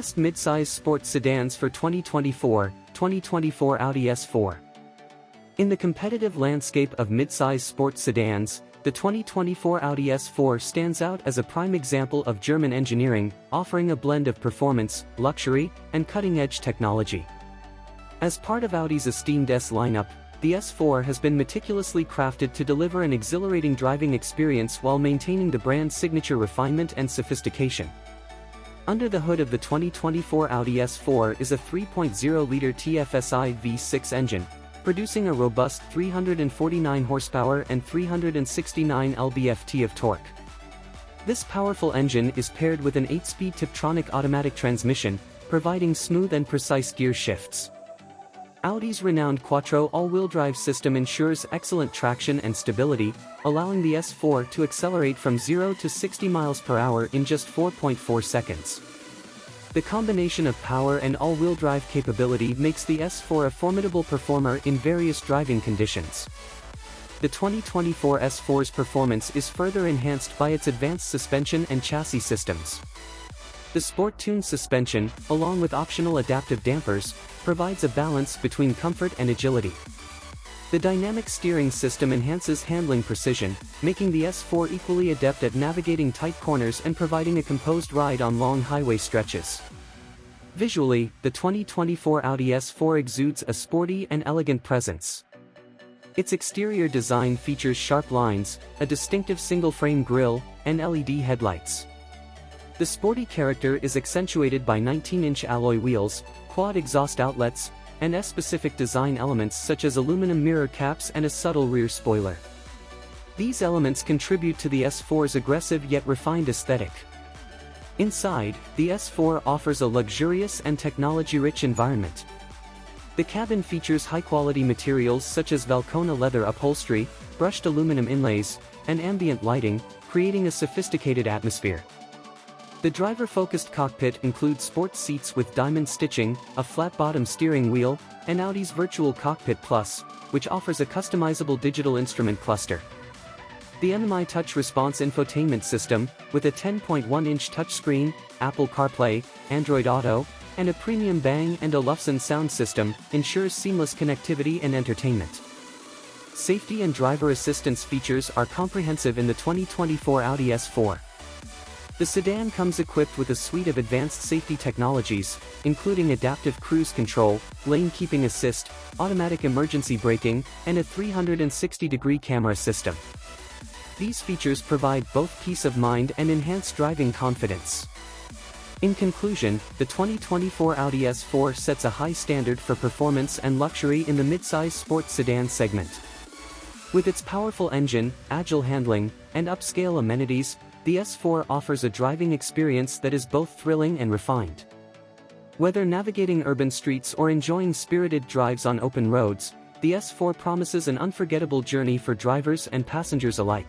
Best Midsize Sports Sedans for 2024 Audi S4. In the competitive landscape of midsize sports sedans, the 2024 Audi S4 stands out as a prime example of German engineering, offering a blend of performance, luxury, and cutting-edge technology. As part of Audi's esteemed S lineup, the S4 has been meticulously crafted to deliver an exhilarating driving experience while maintaining the brand's signature refinement and sophistication. Under the hood of the 2024 Audi S4 is a 3.0-liter TFSI V6 engine, producing a robust 349 horsepower and 369 lb-ft of torque. This powerful engine is paired with an 8-speed Tiptronic automatic transmission, providing smooth and precise gear shifts. Audi's renowned Quattro all-wheel drive system ensures excellent traction and stability, allowing the S4 to accelerate from 0 to 60 miles per hour in just 4.4 seconds. The combination of power and all-wheel drive capability makes the S4 a formidable performer in various driving conditions. The 2024 S4's performance is further enhanced by its advanced suspension and chassis systems. The sport-tuned suspension, along with optional adaptive dampers, provides a balance between comfort and agility. The dynamic steering system enhances handling precision, making the S4 equally adept at navigating tight corners and providing a composed ride on long highway stretches. Visually, the 2024 Audi S4 exudes a sporty and elegant presence. Its exterior design features sharp lines, a distinctive single-frame grille, and LED headlights. The sporty character is accentuated by 19-inch alloy wheels, quad exhaust outlets, and S-specific design elements such as aluminum mirror caps and a subtle rear spoiler. These elements contribute to the S4's aggressive yet refined aesthetic. Inside, the S4 offers a luxurious and technology-rich environment. The cabin features high-quality materials such as Valcona leather upholstery, brushed aluminum inlays, and ambient lighting, creating a sophisticated atmosphere. The driver-focused cockpit includes sports seats with diamond stitching, a flat-bottom steering wheel, and Audi's Virtual Cockpit Plus, which offers a customizable digital instrument cluster. The MMI Touch Response infotainment system, with a 10.1-inch touchscreen, Apple CarPlay, Android Auto, and a premium Bang & Olufsen sound system, ensures seamless connectivity and entertainment. Safety and driver assistance features are comprehensive in the 2024 Audi S4. The sedan comes equipped with a suite of advanced safety technologies, including adaptive cruise control, lane keeping assist, automatic emergency braking, and a 360-degree camera system. These features provide both peace of mind and enhanced driving confidence. In conclusion, the 2024 Audi S4 sets a high standard for performance and luxury in the midsize sports sedan segment. With its powerful engine, agile handling, and upscale amenities, the S4 offers a driving experience that is both thrilling and refined. Whether navigating urban streets or enjoying spirited drives on open roads, the S4 promises an unforgettable journey for drivers and passengers alike.